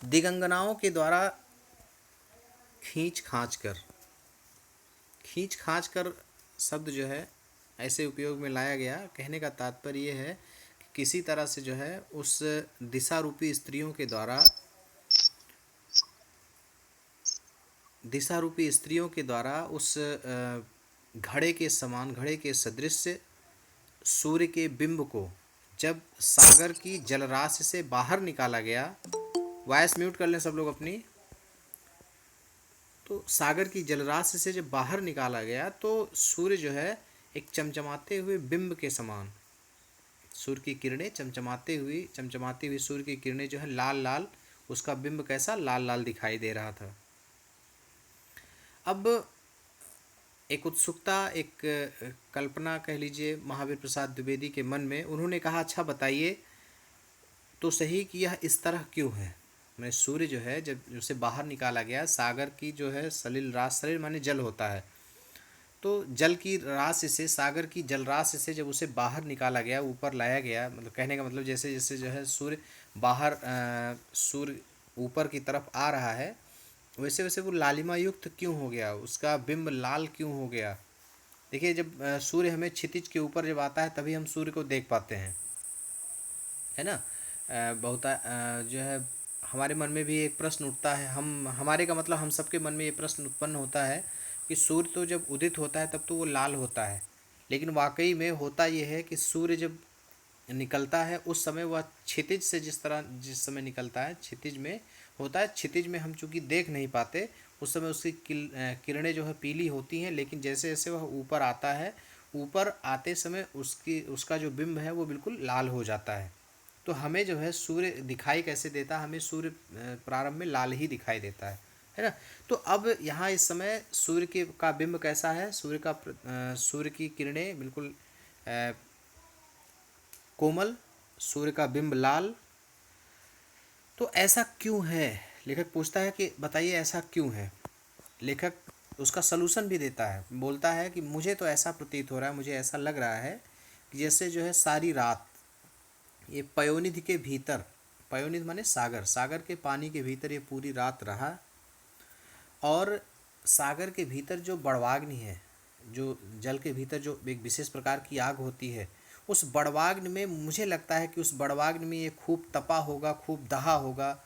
दिगंगनाओं के द्वारा खींच खांच कर शब्द जो है ऐसे उपयोग में लाया गया। कहने का तात्पर्य ये है कि किसी तरह से जो है उस दिशा रूपी स्त्रियों के द्वारा उस घड़े के सदृश सूर्य के बिंब को जब सागर की जलराशि से बाहर निकाला गया। वॉइस म्यूट कर लें सब लोग अपनी। तो सागर की जलराशि से जब बाहर निकाला गया तो सूर्य जो है एक चमचमाते हुए बिंब के समान, सूर्य की किरणें चमचमाती हुई सूर्य की किरणें जो है लाल लाल, उसका बिंब कैसा लाल लाल दिखाई दे रहा था। अब एक उत्सुकता, एक कल्पना कह लीजिए महावीर प्रसाद द्विवेदी के मन में। उन्होंने कहा अच्छा बताइए तो सही कि यह इस तरह क्यों है। मैं सूर्य जो है जब उसे बाहर निकाला गया, सागर की जो है सलिल राशि, सलिल माने जल होता है, तो जल की राशि से, सागर की जल राशि से जब उसे बाहर निकाला गया, ऊपर लाया गया, मतलब कहने का मतलब जैसे जैसे जो है सूर्य बाहर सूर्य ऊपर की तरफ आ रहा है, वैसे वैसे वो लालिमा युक्त क्यों हो गया, उसका बिंब लाल क्यों हो गया। देखिए जब सूर्य हमें क्षितिज के ऊपर जब आता है तभी हम सूर्य को देख पाते हैं, है ना। बहुत जो है हमारे मन में भी एक प्रश्न उठता है, हमारे का मतलब हम सबके मन में ये प्रश्न उत्पन्न होता है कि सूर्य तो जब उदित होता है तब तो वो लाल होता है, लेकिन वाकई में होता ये है कि सूर्य जब निकलता है उस समय वह क्षितिज से जिस समय निकलता है क्षितिज में होता है। क्षितिज में हम चूंकि देख नहीं पाते, उस समय उसकी किरणें जो है पीली होती हैं, लेकिन जैसे जैसे वह ऊपर आता है, ऊपर आते समय उसका जो बिंब है वो बिल्कुल लाल हो जाता है। तो हमें जो है सूर्य दिखाई कैसे देता है, हमें सूर्य प्रारंभ में लाल ही दिखाई देता है ना। तो अब यहाँ इस समय सूर्य के का बिंब कैसा है, सूर्य की किरणें बिल्कुल कोमल, सूर्य का बिंब लाल। तो ऐसा क्यों है, लेखक पूछता है कि बताइए ऐसा क्यों है। लेखक उसका सलूशन भी देता है, बोलता है कि मुझे तो ऐसा प्रतीत हो रहा है, मुझे ऐसा लग रहा है कि जैसे जो है सारी रात ये पयोनिधि के भीतर, पयोनिधि माने सागर, सागर के पानी के भीतर ये पूरी रात रहा, और सागर के भीतर जो बड़वाग्नि है, जो जल के भीतर जो एक विशेष प्रकार की आग होती है, उस बड़वाग्नि में मुझे लगता है कि उस बड़वाग्नि में ये खूब तपा होगा, खूब दहा होगा,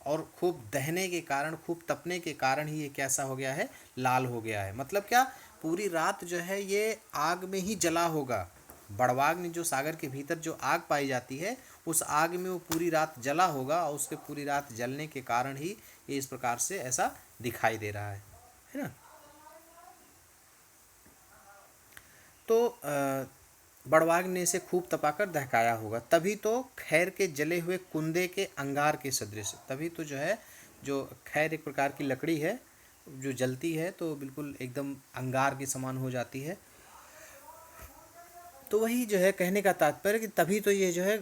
और खूब दहने के कारण, खूब तपने के कारण ही ये कैसा हो गया है, लाल हो गया है। मतलब क्या, पूरी रात जो है ये आग में ही जला होगा। बड़वाग्नि जो सागर के भीतर जो आग पाई जाती है, उस आग में वो पूरी रात जला होगा, और उसके पूरी रात जलने के कारण ही ये इस प्रकार से ऐसा दिखाई दे रहा है ना। तो बड़वाग्नि ने इसे खूब तपाकर दहकाया होगा, तभी तो खैर के जले हुए कुंदे के अंगार के सदृश, तभी तो जो है, जो खैर एक प्रकार की लकड़ी है जो जलती है तो बिल्कुल एकदम अंगार के समान हो जाती है। तो वही जो है कहने का तात्पर्य कि तभी तो ये जो है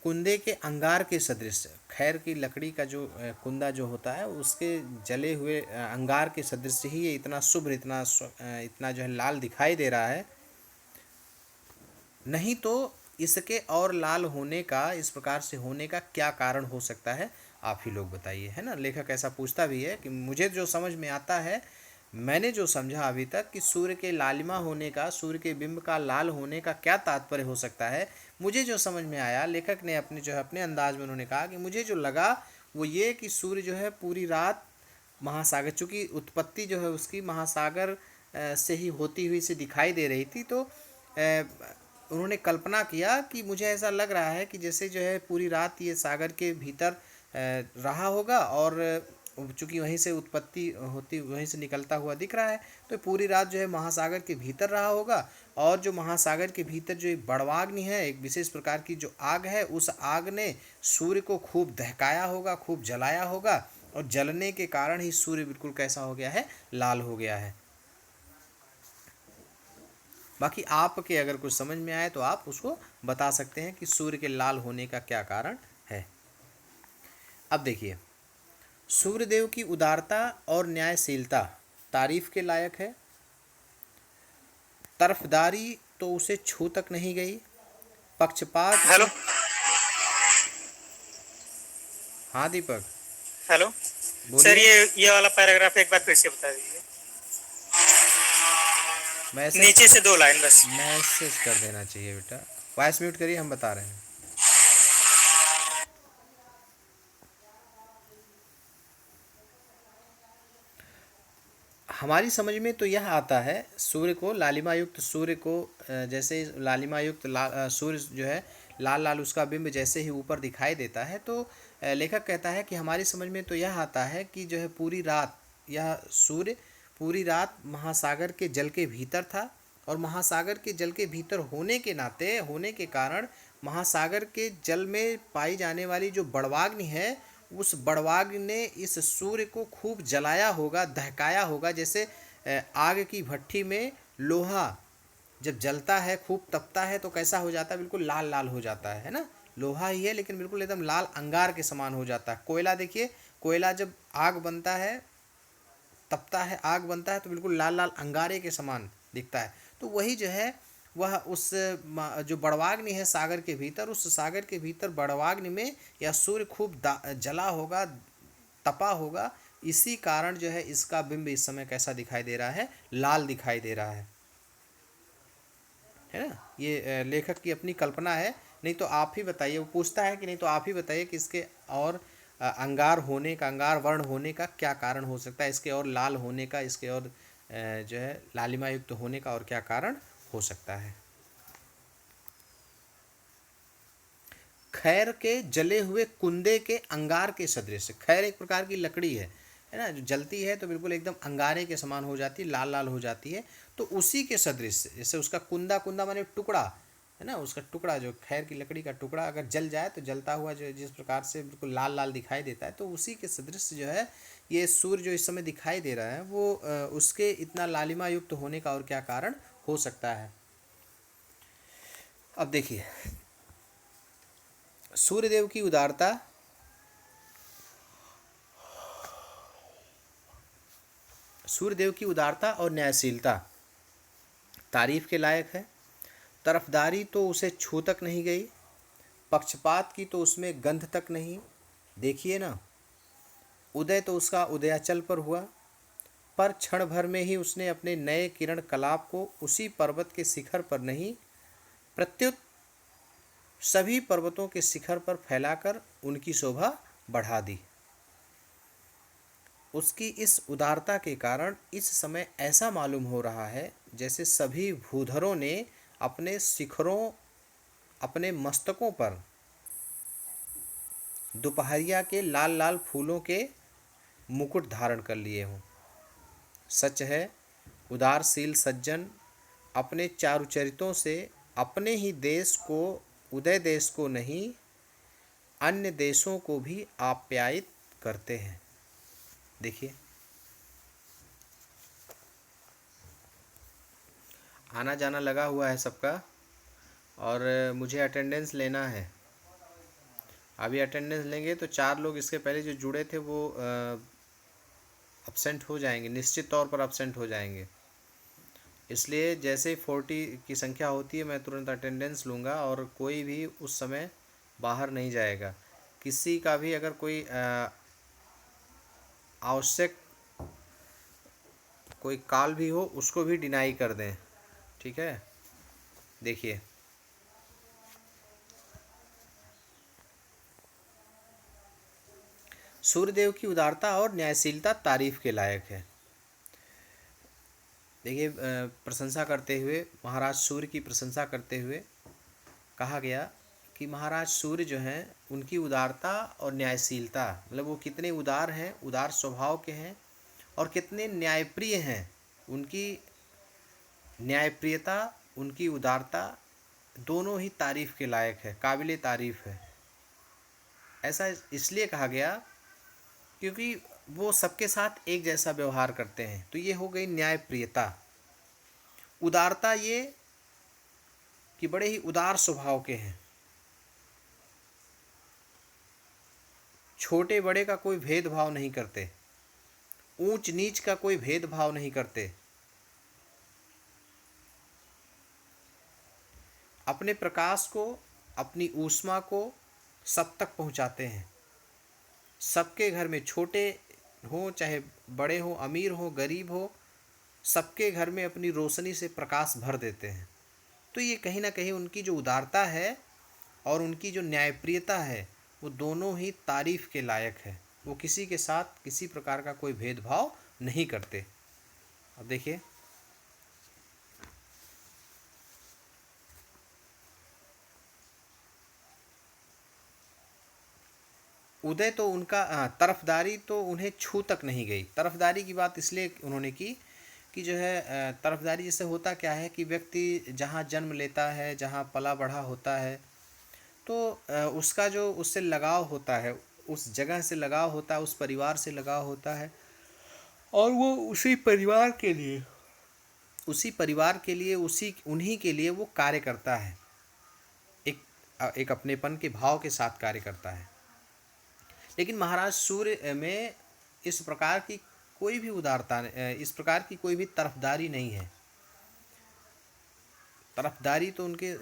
कुंदे के अंगार के सदृश, खैर की लकड़ी का जो कुंदा जो होता है उसके जले हुए अंगार के सदृश ही ये इतना शुभ्र, इतना जो है लाल दिखाई दे रहा है। नहीं तो इसके और लाल होने का, इस प्रकार से होने का क्या कारण हो सकता है, आप ही लोग बताइए, है ना। लेखक ऐसा पूछता भी है कि मुझे जो समझ में आता है, मैंने जो समझा अभी तक कि सूर्य के लालिमा होने का, सूर्य के बिंब का लाल होने का क्या तात्पर्य हो सकता है, मुझे जो समझ में आया, लेखक ने अपने जो है अपने अंदाज में उन्होंने कहा कि मुझे जो लगा वो ये कि सूर्य जो है पूरी रात महासागर, चूँकि उत्पत्ति जो है उसकी महासागर से ही होती हुई से दिखाई दे रही थी, तो उन्होंने कल्पना किया कि मुझे ऐसा लग रहा है कि जैसे जो है पूरी रात ये सागर के भीतर रहा होगा, और चूँकि वहीं से उत्पत्ति होती, वहीं से निकलता हुआ दिख रहा है, तो पूरी रात जो है महासागर के भीतर रहा होगा, और जो महासागर के भीतर जो एक बड़वाग्नि है, एक विशेष प्रकार की जो आग है, उस आग ने सूर्य को खूब दहकाया होगा, खूब जलाया होगा, और जलने के कारण ही सूर्य बिल्कुल कैसा हो गया है, लाल हो गया है। बाकी आपके अगर कुछ समझ में आए तो आप उसको बता सकते हैं कि सूर्य के लाल होने का क्या कारण है। अब देखिए, सूर्यदेव की उदारता और न्यायशीलता तारीफ के लायक है। तरफदारी तो उसे छू तक नहीं गई, पक्षपात हेलो। हाँ दीपक। हेलो सर, बोलिए। ये वाला पैराग्राफ एक बार फिर से बता दीजिए। मैसेज नीचे से 2 लाइन बस। मैसेज कर देना चाहिए बेटा। वॉइस म्यूट करिए, हम बता रहे हैं। हमारी समझ में तो यह आता है, सूर्य को, लालिमा युक्त सूर्य को, जैसे लालिमा युक्त सूर्य जो है, लाल लाल उसका बिंब जैसे ही ऊपर दिखाई देता है, तो लेखक कहता है कि हमारी समझ में तो यह आता है कि जो है पूरी रात यह सूर्य पूरी रात महासागर के जल के भीतर था, और महासागर के जल के भीतर होने के नाते, होने के कारण, महासागर के जल में पाई जाने वाली जो बड़वाग्नि है, उस बड़वाग्नि ने इस सूर्य को खूब जलाया होगा, दहकाया होगा। जैसे आग की भट्ठी में लोहा जब जलता है, खूब तपता है, तो कैसा हो जाता है, बिल्कुल लाल लाल हो जाता है ना। लोहा ही है लेकिन बिल्कुल एकदम लाल अंगार के समान हो जाता है। कोयला देखिए, कोयला जब आग बनता है, तपता है, आग बनता है, तो बिल्कुल लाल लाल अंगारे के समान दिखता है। तो वही जो है, वह उस जो बड़वाग्नि है सागर के भीतर, उस सागर के भीतर बड़वाग्नि में यह सूर्य खूब जला होगा, तपा होगा। इसी कारण जो है इसका बिंब इस समय कैसा दिखाई दे रहा है, लाल दिखाई दे रहा है ना। ये लेखक की अपनी कल्पना है। नहीं तो आप ही बताइए, वो पूछता है कि नहीं तो आप ही बताइए कि इसके और अंगार होने का, अंगार वर्ण होने का क्या कारण हो सकता है, इसके और लाल होने का, इसके और जो है लालिमा युक्त होने का और क्या कारण हो सकता है। खैर के जले हुए कुंदे के अंगार के सदृश। खैर एक प्रकार की लकड़ी है ना, जो जलती है तो बिल्कुल एकदम अंगारे के समान हो जाती है, लाल लाल हो जाती है। तो उसी के सदृश, जैसे उसका कुंदा, कुंदा माने टुकड़ा है ना, उसका टुकड़ा, जो खैर की लकड़ी का टुकड़ा अगर जल जाए तो जलता हुआ जो जिस प्रकार से बिल्कुल लाल लाल दिखाई देता है, तो उसी के सदृश जो है ये सूर्य जो इस समय दिखाई दे रहा है, वो उसके इतना लालिमा युक्त होने का और क्या कारण हो सकता है। अब देखिए, सूर्यदेव की उदारता, सूर्यदेव की उदारता और न्यायशीलता तारीफ के लायक है। तरफदारी तो उसे छू तक नहीं गई, पक्षपात की तो उसमें गंध तक नहीं। देखिए ना, उदय तो उसका उदयाचल पर हुआ, पर क्षण भर में ही उसने अपने नए किरण कलाप को उसी पर्वत के शिखर पर नहीं, प्रत्युत सभी पर्वतों के शिखर पर फैलाकर उनकी शोभा बढ़ा दी। उसकी इस उदारता के कारण इस समय ऐसा मालूम हो रहा है जैसे सभी भूधरों ने अपने शिखरों, अपने मस्तकों पर दोपहरिया के लाल लाल फूलों के मुकुट धारण कर लिए हों। सच है, उदारशील सज्जन अपने चारुचरितों से अपने ही देश को, उदय देश को नहीं, अन्य देशों को भी आप्यायित करते हैं। देखिए, आना जाना लगा हुआ है सबका, और मुझे अटेंडेंस लेना है। अभी अटेंडेंस लेंगे तो 4 लोग इसके पहले जो जुड़े थे वो अब्सेंट हो जाएंगे, निश्चित तौर पर अब्सेंट हो जाएंगे। इसलिए जैसे ही 40 की संख्या होती है मैं तुरंत अटेंडेंस लूँगा, और कोई भी उस समय बाहर नहीं जाएगा। किसी का भी अगर कोई आवश्यक कोई कॉल भी हो उसको भी डिनाई कर दें, ठीक है। देखिए, सूर्यदेव की उदारता और न्यायशीलता तारीफ के लायक है। देखिए, प्रशंसा करते हुए, महाराज सूर्य की प्रशंसा करते हुए कहा गया कि महाराज सूर्य जो हैं उनकी उदारता और न्यायशीलता, मतलब वो कितने उदार हैं, उदार स्वभाव के हैं, और कितने न्यायप्रिय हैं। उनकी न्यायप्रियता, उनकी उदारता दोनों ही तारीफ़ के लायक है, काबिले तारीफ़ है। ऐसा इसलिए कहा गया क्योंकि वो सबके साथ एक जैसा व्यवहार करते हैं। तो ये हो गई न्यायप्रियता। उदारता ये कि बड़े ही उदार स्वभाव के हैं, छोटे बड़े का कोई भेदभाव नहीं करते, ऊंच नीच का कोई भेदभाव नहीं करते, अपने प्रकाश को, अपनी ऊष्मा को सब तक पहुंचाते हैं। सबके घर में, छोटे हो चाहे बड़े हो, अमीर हो गरीब हो, सबके घर में अपनी रोशनी से प्रकाश भर देते हैं। तो ये कहीं ना कहीं उनकी जो उदारता है और उनकी जो न्यायप्रियता है, वो दोनों ही तारीफ के लायक है। वो किसी के साथ किसी प्रकार का कोई भेदभाव नहीं करते। अब देखिए, उदय तो उनका तरफदारी तो उन्हें छू तक नहीं गई। तरफदारी की बात इसलिए उन्होंने की कि जो है तरफदारी जैसे होता क्या है कि व्यक्ति जहाँ जन्म लेता है, जहाँ पला बढ़ा होता है, तो उसका जो उससे लगाव होता है, उस जगह से लगाव होता है, उस परिवार से लगाव होता है, और वो उसी परिवार के लिए उसी उन्हीं के लिए वो कार्य करता है। एक एक अपनेपन के भाव के साथ कार्य करता है। लेकिन महाराज सूर्य में इस प्रकार की कोई भी उदारता, इस प्रकार की कोई भी तरफदारी नहीं है। तरफदारी तो उनके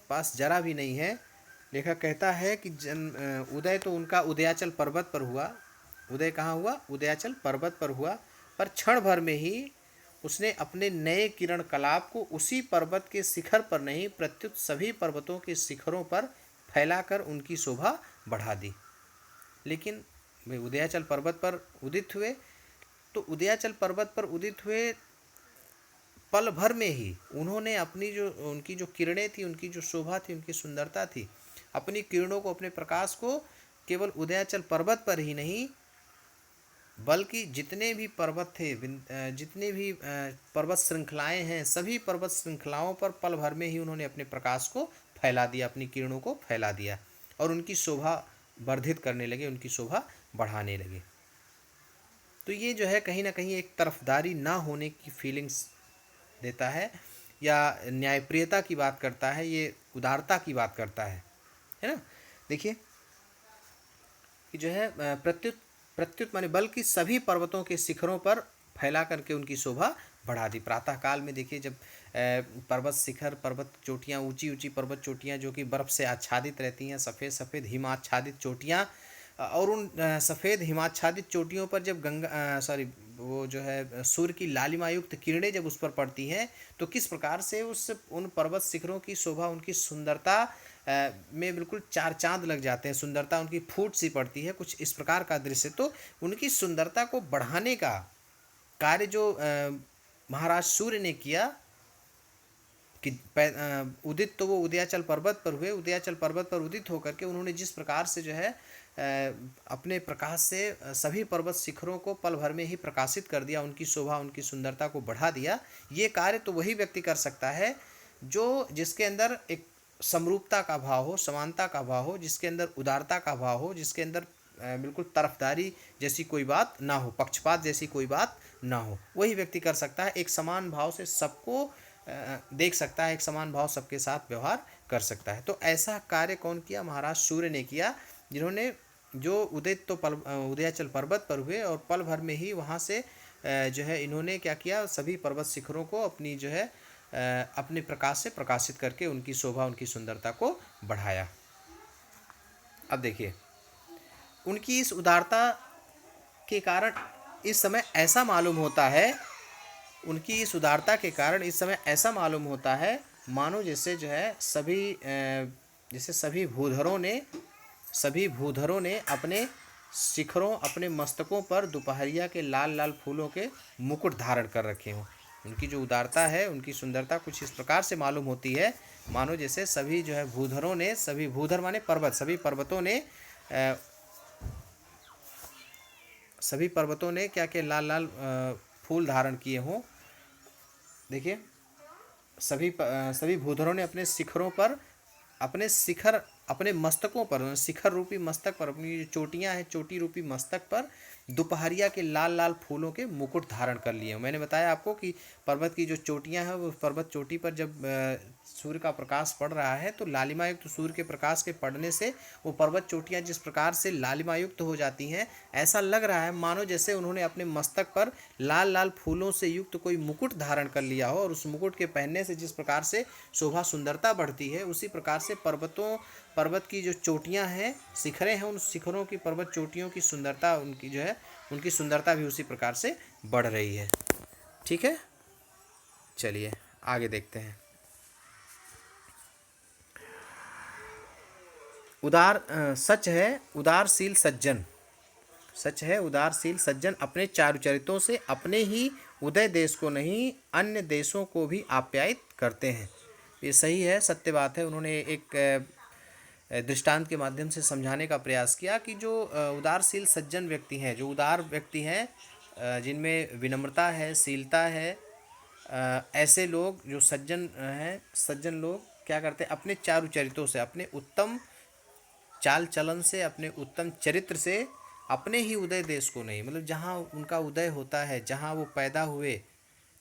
पास जरा भी नहीं है। लेखक कहता है कि उदय तो उनका उदयाचल पर्वत पर हुआ। उदय कहाँ हुआ? उदयाचल पर्वत पर हुआ। पर क्षण भर में ही उसने अपने नए किरण कलाप को उसी पर्वत के शिखर पर नहीं, प्रत्युत सभी पर्वतों के शिखरों पर फैलाकर उनकी शोभा बढ़ा दी। लेकिन वे उदयाचल पर्वत पर उदित हुए, तो उदयाचल पर्वत पर उदित हुए पल भर में ही उन्होंने अपनी जो उनकी जो किरणें थी, उनकी जो शोभा थी, उनकी सुंदरता थी, अपनी किरणों को, अपने प्रकाश को केवल उदयाचल पर्वत पर ही नहीं, बल्कि जितने भी पर्वत थे, जितने भी पर्वत श्रृंखलाएं हैं, सभी पर्वत श्रृंखलाओं पर पल भर में ही उन्होंने अपने प्रकाश को फैला दिया, अपनी किरणों को फैला दिया और उनकी शोभा वर्धित करने लगे, उनकी शोभा बढ़ाने लगे। तो ये जो है कहीं ना कहीं एक तरफदारी ना होने की फीलिंग्स देता है, या न्यायप्रियता की बात करता है, ये उदारता की बात करता है ना। देखिए कि जो है प्रत्युत प्रत्युत माने बल्कि सभी पर्वतों के शिखरों पर फैला करके उनकी शोभा बढ़ा दी। प्रातः काल में देखिए, जब पर्वत शिखर, पर्वत चोटियाँ, ऊंची ऊंची पर्वत चोटियाँ जो कि बर्फ़ से आच्छादित रहती हैं, सफ़ेद सफ़ेद हिमाच्छादित चोटियाँ, और उन सफ़ेद हिमाच्छादित चोटियों पर जब वो जो है सूर्य की लालिमायुक्त किरणें जब उस पर पड़ती हैं, तो किस प्रकार से उन पर्वत शिखरों की शोभा, उनकी सुंदरता में बिल्कुल चार चांद लग जाते हैं। सुंदरता उनकी फूट सी पड़ती है, कुछ इस प्रकार का दृश्य। तो उनकी सुंदरता को बढ़ाने का कार्य जो महाराज सूर्य ने किया कि उदित तो वो उदयाचल पर्वत पर हुए। उदयाचल पर्वत पर उदित होकर के उन्होंने जिस प्रकार से जो है अपने प्रकाश से सभी पर्वत शिखरों को पल भर में ही प्रकाशित कर दिया, उनकी शोभा, उनकी सुंदरता को बढ़ा दिया। ये कार्य तो वही व्यक्ति कर सकता है जिसके अंदर एक समरूपता का भाव हो, समानता का भाव हो, जिसके अंदर उदारता का भाव हो, जिसके अंदर बिल्कुल तरफदारी जैसी कोई बात ना हो, पक्षपात जैसी कोई बात ना हो। वही व्यक्ति कर सकता है, एक समान भाव से सबको देख सकता है, एक समान भाव सबके साथ व्यवहार कर सकता है। तो ऐसा कार्य कौन किया? महाराज सूर्य ने किया, जिन्होंने जो उदित तो उदयाचल पर्वत पर हुए और पल भर में ही वहाँ से जो है इन्होंने क्या किया, सभी पर्वत शिखरों को अपनी जो है अपने प्रकाश से प्रकाशित करके उनकी शोभा, उनकी सुंदरता को बढ़ाया। अब देखिए, उनकी इस उदारता के कारण इस समय ऐसा मालूम होता है, उनकी इस उदारता के कारण इस समय ऐसा मालूम होता है मानो जैसे जो है सभी भूधरों ने अपने शिखरों, अपने मस्तकों पर दोपहरिया के लाल लाल फूलों के मुकुट धारण कर रखे हों। उनकी जो उदारता है, उनकी सुंदरता कुछ इस प्रकार से मालूम होती है मानो जैसे सभी जो है भूधरों ने, सभी भूधर माने पर्वत, सभी पर्वतों ने क्या क्या लाल लाल फूल धारण किए हों। देखिए, सभी भूधरों ने अपने शिखरों पर, अपने मस्तकों पर, शिखर रूपी मस्तक पर, अपनी चोटियां हैं, चोटी रूपी मस्तक पर दोपहरिया के लाल लाल फूलों के मुकुट धारण कर लिए। मैंने बताया आपको कि पर्वत की जो चोटियां हैं वो पर्वत चोटी पर जब सूर्य का प्रकाश पड़ रहा है तो लालिमायुक्त तो सूर्य के प्रकाश के पड़ने से वो पर्वत चोटियां जिस प्रकार से लालिमायुक्त हो जाती हैं, ऐसा लग रहा है मानो जैसे उन्होंने अपने मस्तक पर लाल लाल फूलों से युक्त कोई मुकुट धारण कर लिया हो, और उस मुकुट के पहनने से जिस प्रकार से शोभा सुंदरता बढ़ती है, उसी प्रकार से पर्वत की जो चोटियां हैं, शिखरें हैं, उन शिखरों की पर्वत चोटियों की सुंदरता उनकी जो है उनकी सुंदरता भी उसी प्रकार से बढ़ रही है। ठीक है, चलिए आगे देखते हैं। सच है उदारशील सज्जन, सच है उदारशील सज्जन अपने चारु चरित्रों से अपने ही उदय देश को नहीं अन्य देशों को भी आप्यायित करते हैं। ये सही है, सत्य बात है। उन्होंने एक दृष्टांत के माध्यम से समझाने का प्रयास किया कि जो उदारशील सज्जन व्यक्ति हैं, जो उदार व्यक्ति हैं, जिनमें विनम्रता है, शीलता है, ऐसे लोग जो सज्जन हैं, सज्जन लोग क्या करते हैं, अपने चारु चरित्रों से, अपने उत्तम चाल चलन से, अपने उत्तम चरित्र से अपने ही उदय देश को नहीं, मतलब जहाँ उनका उदय होता है, जहाँ वो पैदा हुए,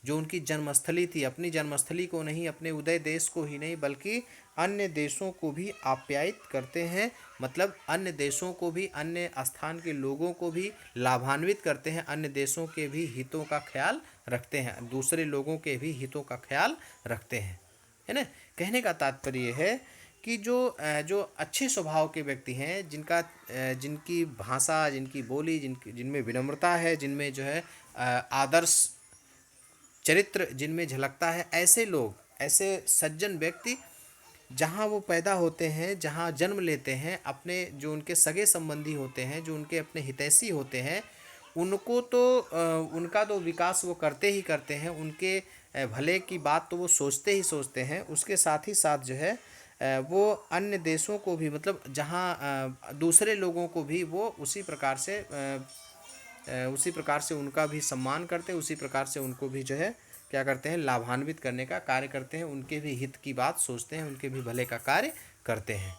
जो उनकी जन्मस्थली थी, अपनी जन्मस्थली को नहीं, अपने उदय देश को ही नहीं बल्कि अन्य देशों को भी आप्यायित करते हैं। मतलब अन्य देशों को भी, अन्य स्थान के लोगों को भी लाभान्वित करते हैं, अन्य देशों के भी हितों का ख्याल रखते हैं, दूसरे लोगों के भी हितों का ख्याल रखते हैं, है ना। कहने का तात्पर्य है कि जो अच्छे स्वभाव के व्यक्ति हैं, जिनकी भाषा, जिनकी बोली, जिनमें विनम्रता है, जिनमें जो है आदर्श चरित्र जिनमें झलकता है, ऐसे लोग, ऐसे सज्जन व्यक्ति जहाँ वो पैदा होते हैं, जहाँ जन्म लेते हैं, अपने जो उनके सगे संबंधी होते हैं, जो उनके अपने हितैषी होते हैं, उनको तो उनका तो विकास वो करते ही करते हैं, उनके भले की बात तो वो सोचते ही सोचते हैं। उसके साथ ही साथ जो है वो अन्य देशों को भी, मतलब जहाँ दूसरे लोगों को भी वो उसी प्रकार से उनका भी सम्मान करते हैं, उसी प्रकार से उनको भी जो है क्या करते हैं, लाभान्वित करने का कार्य करते हैं, उनके भी हित की बात सोचते हैं, उनके भी भले का कार्य करते हैं।